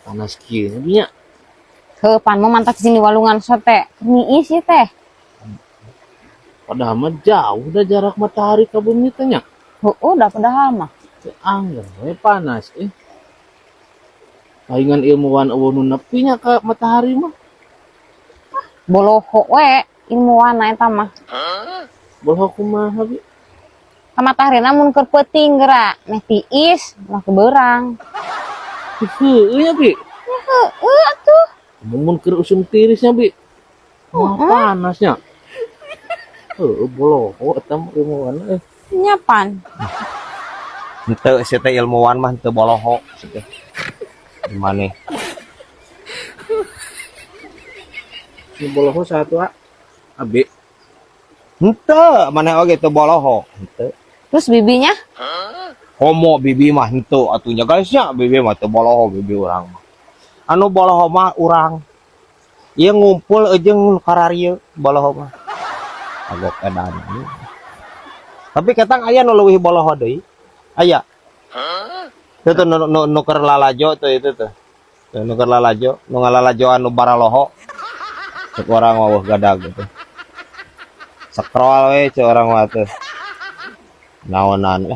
Panas kieu nya. Heuh pan mah mantap sini walungan sote. Niis ieu teh. Padahal mah jauh dah jarak matahari ke bumi teh nya. Heuh da padahal mah. Teu anggar we panas Palingan ilmuwan eueuh nu nepi nya ka matahari mah. Boloho we ilmuwan eta mah. Boloho kumaha bi? Ka mataharina mun keur peuting geura, meh tiis, mah kebeurang. Heueuh nya bi. Heuh atuh. Mun keur usum tirisnya bi. Mah panasnya. Boloho eta mah ilmuwan Nya pan. Henteu si teh ilmuwan mah henteu boloho si teh. Gimana? Si boloho satu abi. Henteu, maneh oge teu boloho. Henteu. Terus bibinya? Homo bibi mah henteu atunya guys nya, bibi mah teu boloho bibi urang mah. Anu boloho mah urang. Ieu ngumpul jeung kararieu boloho mah. Agok edan. Tapi ketang aya nu leuwih boloho deui. Aya. Itu tuh nu keur lalajo tuh itu tuh. Tuh nu keur lalajo, nu ngalalajo anu baraloho. Cek orang mah gadag gitu. Scroll we cek orang mah teh. Naonan